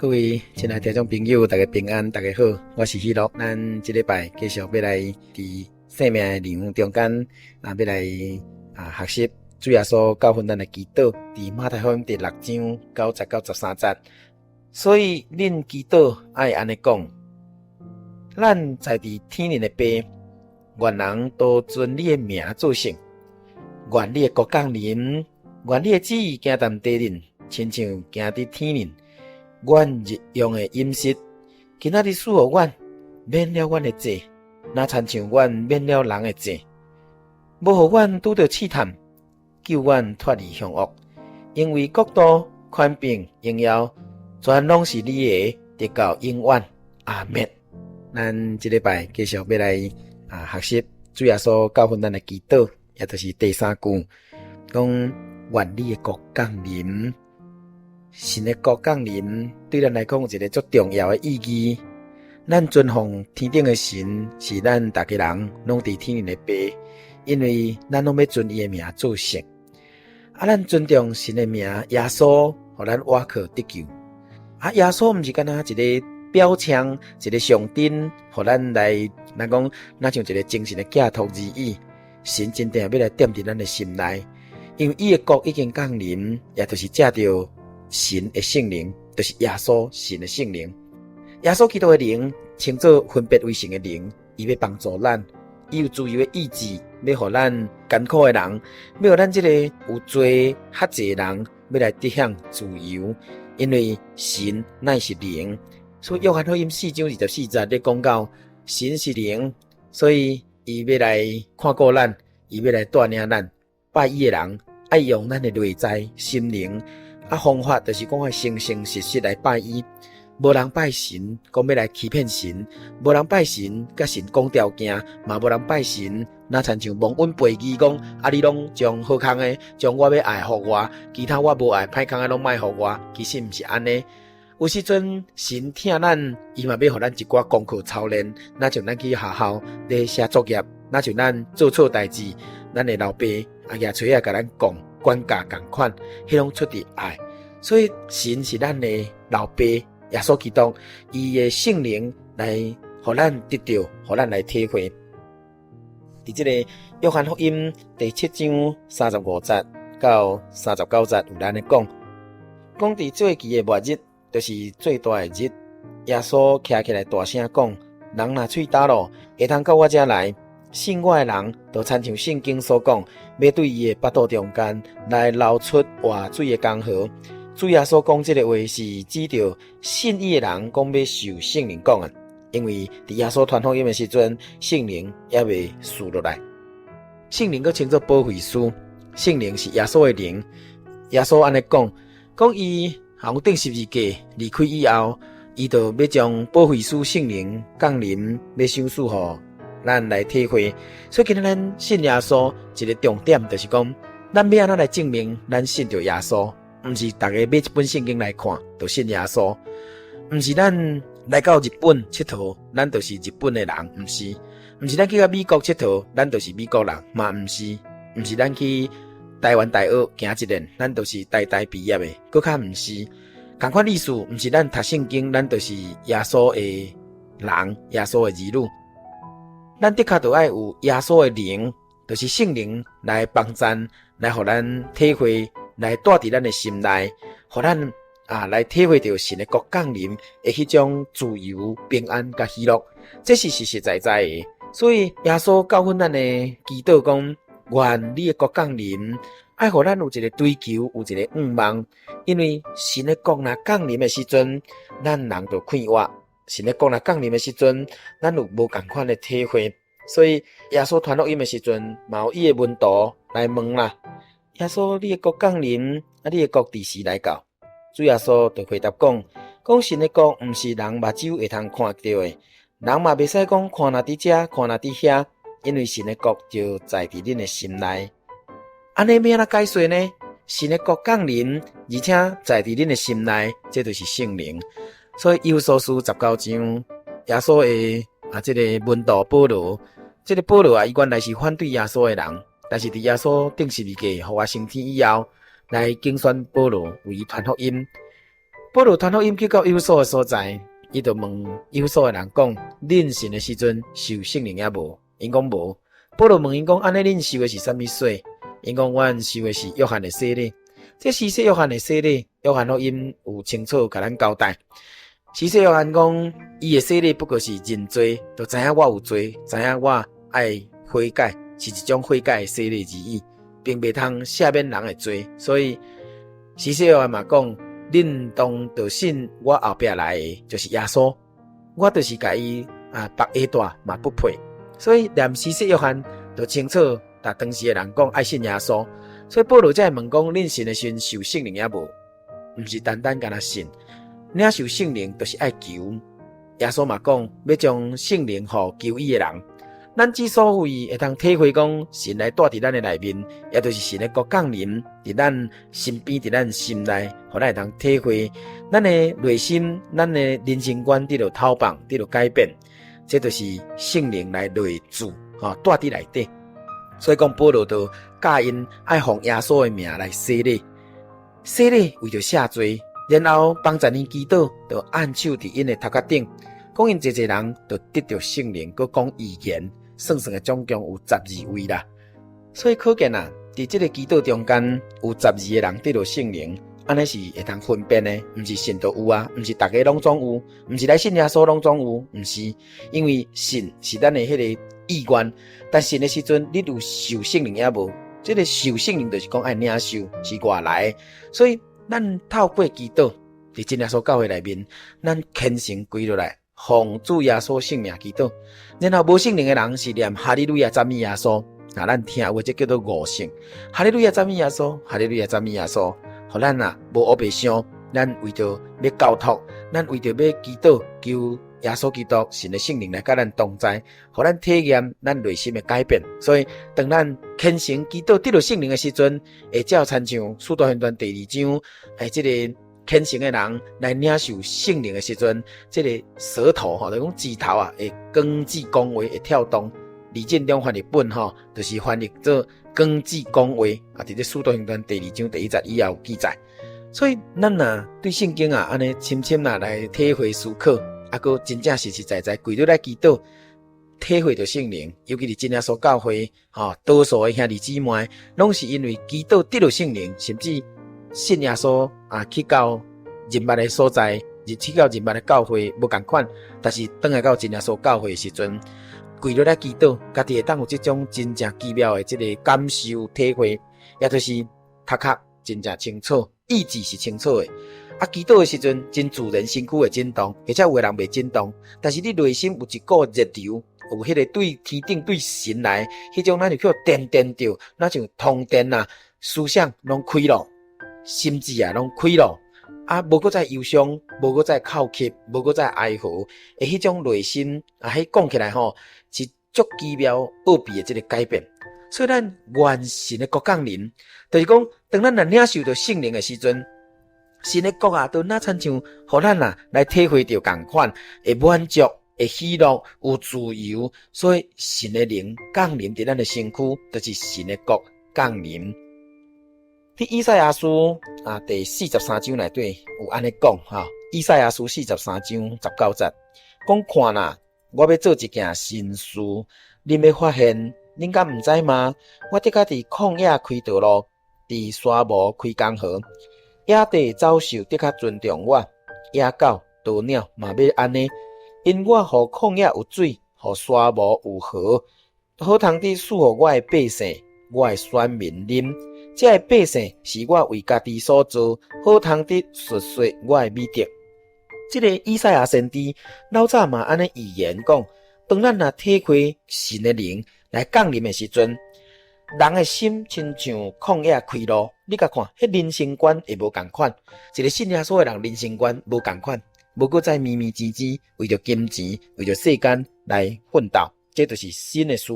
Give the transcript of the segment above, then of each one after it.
各位亲爱的听众朋友，大家平安，大家好，我是喜乐。咱这礼拜继续要来伫生命的灵中间，要来学习主耶稣教训咱的祈祷，伫马太福音第6章9节到13节。所以恁祈祷爱安尼讲：咱在伫天灵的爸，愿人都尊你的名做圣，愿你的国降临，愿你的旨意行在地灵，亲像行伫天灵。阮日用的饮食，今仔日赐予阮，免了阮的罪，若亲像阮免了人的罪，无互阮拄着试探，救阮脱离凶恶。因为国度、权柄、荣耀，全拢是你的，直到永远。阿们。咱这礼拜继续要来学习主耶稣教训咱的祈祷，也就是第3句，讲愿你的国降临。神的国降临对咱来讲有一个足重要的意义。咱尊奉天顶的神，是咱大家人拢伫天灵的爸，因为咱拢要尊伊的名做圣。咱尊重神的名，耶稣，互咱倚靠得救。耶稣毋是干那一个标签，一个象征，互咱来，咱讲，那像一个精神的寄托而已。神真正要来踮伫咱的心内，因为伊的国已经降临，也就是借着神的圣灵，就是耶稣神的圣灵。耶稣基督的灵称作分别为圣的灵，伊要帮助咱，伊有自由的意志，要互咱艰苦的人，要互咱这个有罪较济的人，要来得享自由。因为神乃是灵，所以约翰福音4章24节咧讲到神是灵，所以伊要来看顾咱，伊要来带领咱。拜伊的人爱用咱的内在心灵。方法就是讲要诚诚实实来拜伊，无人拜神，讲要来欺骗神；无人拜神，甲神讲条件，嘛无人拜神，那亲像蒙恩背义讲，你拢将好康的，将我要爱互我，其他我无爱歹康的拢卖互我，其实毋是安尼。有时阵神听咱，伊嘛要互咱一寡功课操练，那像咱去学校咧写作业，那像咱做错代志，咱的老爸爷锤甲咱讲。管教同款，迄拢出自爱，所以神是咱的老爸，耶稣基督，伊的圣灵来，互咱得到，互咱来体会。伫这个约翰福音第7章35节到39节有咱咧讲伫做期的末日，就是最大的日。耶稣徛起来大声讲：人若喙打落，会通到我这来。信我的人，就亲像圣经所讲，要对伊的腹肚中间来流出活水的江河。主耶稣讲这个话是指着信伊的人讲要受圣灵讲的，因为伫耶稣传福音的时阵，圣灵也未赐落来。圣灵佫称作保惠师，圣灵是耶稣的灵。耶稣安尼讲伊从顶十字架离开以后，伊就要将保惠师圣灵降临，要赏赐互咱来体会。所以今日咱信耶稣一个重点就是讲，咱要安怎来证明咱信着耶稣，毋是大家买一本圣经来看就信耶稣，毋是咱来到日本佚佗，咱就是日本的人，毋是咱去到美国佚佗，咱就是美国人，嘛毋是咱去台湾大学行一年，咱就是台大毕业的，搁较毋是同款意思，毋是咱读圣经，咱就是耶稣的人，耶稣的儿女。咱的确就要有耶稣的灵，就是圣灵来帮咱，来互咱体会，来带伫咱的心内，互咱来体会到神的国降临的迄种自由、平安甲喜乐，这是实实在在的。所以耶稣教训咱的祈祷讲：愿你的国降临，爱互咱有一个追求，有一个愿望，因为神的国若降临的时阵，咱人就快活。神的国若降临的时阵，咱有无同款的体会。所以耶稣传福音的时阵，嘛有伊的门徒来问啦：耶稣，你的国降临，你的国伫时来到？主耶稣就回答讲神的国毋是人目睭会通看到的，人嘛袂使讲看哪伫遮，看哪伫遐，因为神的国就在伫恁的心内。安尼要安怎解说呢？神的国降临，而且在伫恁的心内，这就是圣灵。所以以弗所书19章，耶稣的这个门徒保罗，这个保罗伊原来是反对耶稣的人，但是伫耶稣钉十字架，互我升天以后，来竞选保罗为伊传福音。保罗传福音去到有所的所在，伊就问有所的人讲：恁信的时阵受圣灵也无？因讲无。保罗问因讲：安尼恁受的是啥物水？因讲：阮受的是约翰的洗礼。这施洗约翰的洗礼，约翰福音有清楚甲咱交代。施洗约翰讲，伊的洗礼不过是认罪，就知影我有罪，知影我爱悔改，是一种悔改的洗礼而已，并袂通赦免人的罪。所以施洗约翰嘛讲，恁当就信我后壁来的，就是耶稣，我就是甲伊绑下带嘛不配。所以念施洗约翰就清楚，但当时的人讲爱信耶稣。所以保罗才会问讲，恁信的时受圣灵也无？毋是单单干那信，领受圣灵就是爱求。耶稣嘛讲，要将圣灵互求伊的人。咱之所以会通体会讲神来住伫咱的内面，也就是神的国降临伫咱身边，伫咱心内，互咱会通体会咱的内心，咱的人生观得到透放，得到改变。这就是圣灵来内住，住伫内底。所以讲保罗就教因爱奉耶稣的名来洗礼，洗礼为着赦罪，然后帮助因祈祷，就按手伫因的头壳顶，讲因侪人就得到圣灵，佮讲预言，算的总共有12位啦。所以可见伫这个祈祷中间有12个人得到圣灵，安尼是会通分辨的，毋是信都有啊，毋是大家拢总有，毋是来信耶稣拢总有，毋是，因为信是咱的迄个意愿，但信的时阵，你有受圣灵也无？这个受圣灵就是讲爱领受，是外来的。所以咱透过祈祷，伫真耶稣教会内面，咱虔诚跪落来，奉主耶稣圣名祈祷。然后无圣灵的人是念哈利路亚赞美耶稣，咱听话这叫做悟性。哈利路亚赞美耶稣，哈利路亚赞美耶稣，互咱无黑白相，咱为着要交托，咱为着要祈祷求耶稣基督神的圣灵来甲咱同在，互咱体验咱内心的改变。所以当咱虔诚祈祷得到圣灵的时阵，会照参像使徒行传第2章，这个虔诚的人来领受圣灵的时阵，这个舌头就讲指头会光指讲话会跳动。李建中翻译本就是翻译做光指讲话伫这使徒行传第2章第1节以后有记载。所以咱对圣经安尼深深来体会思考。还真正实实在在跪落来祈祷，体会到圣灵，尤其是真耶稣教会，多数的兄弟姊妹，拢是因为祈祷得到圣灵，甚至信耶稣去到人捌的所在，去到人捌的教会无同款，但是转来到真耶稣教会的时阵，跪落来祈祷，家己会当有这种真正奇妙的这个感受体会，也就是头壳真正清楚，意志是清楚的。祈祷的时阵，真自然身躯会震动，而且有的人袂震动，但是你内心有一股热流，有迄个对天顶对神来，迄种咱就叫电着，那像通电思想拢开了，心智拢开了，无搁再忧伤，无搁再哭泣，无搁再哀嚎，迄种内心迄讲起来是足奇妙奥秘的这个改变。所以咱愿神的国降临，就是讲当咱领受到圣灵的时阵，神的国都那亲像互咱来体会到同款，会满足，会喜乐，有自由。所以神的灵降临伫咱的身躯，就是神的国降临。伫以赛亚书第43章内底有安尼讲以赛亚书43章19节，讲看我要做一件新事，恁要发现，恁敢毋知吗？我得甲伫旷野开道路，伫沙漠开江河。野地走兽得较尊重我，野狗、鸵鸟嘛要安尼，因我互旷野有水，互沙漠有河，好通伫赐互我的百姓，我的选民啉。这个百姓是我为家己所做，好通伫述说我的美德。这个以赛亚先知老早嘛安尼预言讲，当咱体会神的灵来降临的时阵，人的心亲像旷野开路，你甲看，迄人生观会无同款。一个信耶稣的人人生观无同款，无搁再咪咪唧唧，为着金钱，为着世间来奋斗，这就是新的事。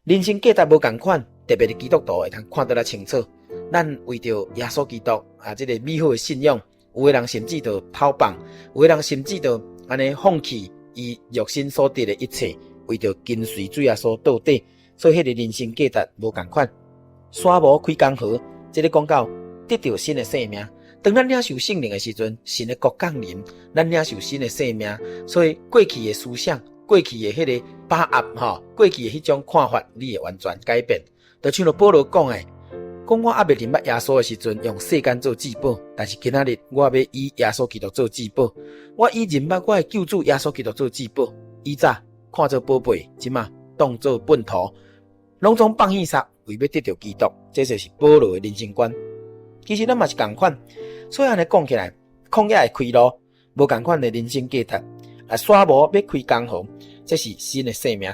人生价值无同款，特别是基督徒会通看得来清楚。咱为着耶稣基督这个美好的信仰，有的人甚至就偷放，有的人甚至就安尼放弃伊肉身所得的一切，为着跟随主耶稣到底。所以迄个人生价值无同款。沙漠开江河，这个讲到得到新的生命，当咱领受圣灵的时阵，神的国降临，咱领受新的生命，所以过去的思想、过去的迄个把握过去的迄种看法，你会完全改变。就像保罗讲的，讲我还未认捌耶稣的时阵，用世间做至宝，但是今仔日我要以耶稣基督做至宝。我以认捌我的救主耶稣基督做至宝，以早看做宝贝，即马当做粪土，拢总放弃杀，为要得到基督，这就是保罗的人生观。其实咱嘛是同款，所以安尼讲起来，旷野的开路，无同款的人生价值。沙漠要开江河，这是新的生命。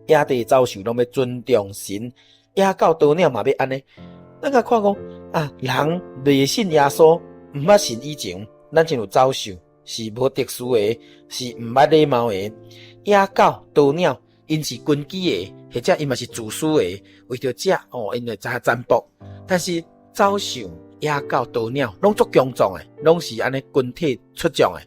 野地走兽拢要尊重神，野狗鸵鸟嘛要安尼。咱甲看讲人未信耶稣，毋捌信以前，咱就有走兽，是无特殊的，是毋捌礼貌的。野狗鸵鸟，因是群居的，或者因嘛是自私的，为着食因就占卜。但是走兽、野狗、鸵鸟拢足强壮的，拢是安尼群体出众的。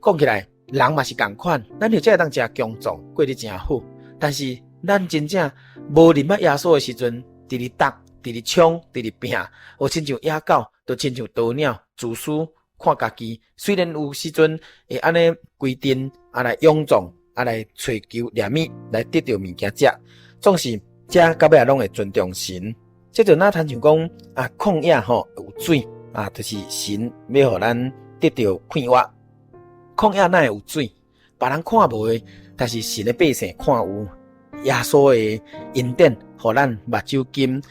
讲起来，人嘛是同款，咱或者会当食强壮，过得真好。但是咱真正无认捌耶稣的时阵，伫咧斗、伫咧冲、伫咧拼，或亲像野狗，都亲像鸵鸟，自私看家己。虽然有时阵会安尼规定来勇壮，来追求猎物，来得到物件食，总是这到尾拢会尊重神。这就那谈像讲旷野有水就是神要互咱得到快活。旷野哪会有水？别人看无的，但是神的百姓看有。耶稣的恩典，互咱目睭金，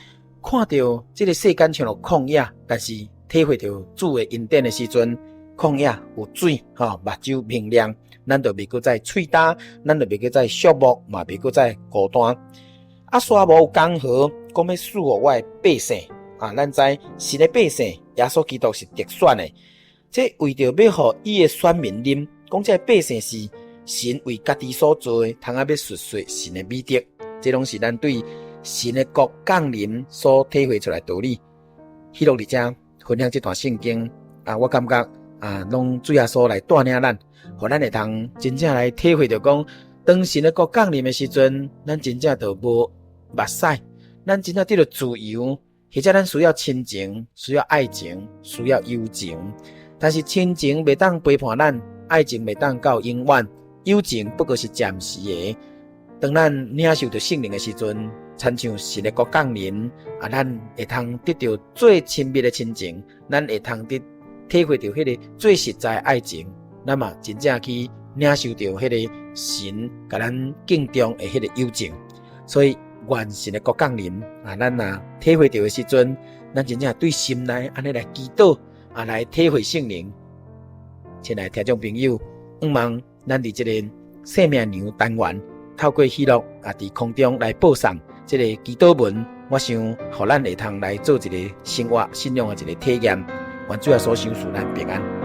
看到这个世间像落旷野，但是体会到主的恩典的时阵，旷野有水目睭明亮，咱就袂搁再喙焦，咱就袂搁再寂寞，嘛袂搁再孤单。沙漠有江河，讲要赐予我的百姓咱知神的百姓，耶稣基督是特选的，这为着要互伊的选民啉，讲这百姓是神为家己所做的，通要述说神的美德，这拢是咱对神的国降临所体会出来的道理。希罗伫遮分享这段圣经我感觉拢主耶稣来带领咱，互咱会通真正来体会到讲，当神的国降临的时阵，咱真正就无目屎，咱真正得到自由，或者咱需要亲情，需要爱情，需要友情。但是亲情袂当陪伴咱，爱情袂当到永远，友情不过是暂时的。当咱领受到圣灵的时阵，亲像神的国降临咱会通得到最亲密的亲情，咱会通体会到迄个最实在的爱情，那么真正去领受到迄个神甲咱敬重的迄个友情。所以愿神的国降临咱体会到的时阵，咱真正对心内安尼来祈祷来体会圣灵。亲爱的听众朋友，希望咱伫这个生命牛单元透过喜乐伫空中来播送这个祈祷文，我想互咱会通来做一个生活信仰的一个体验。愿主耶稣赏赐咱平安。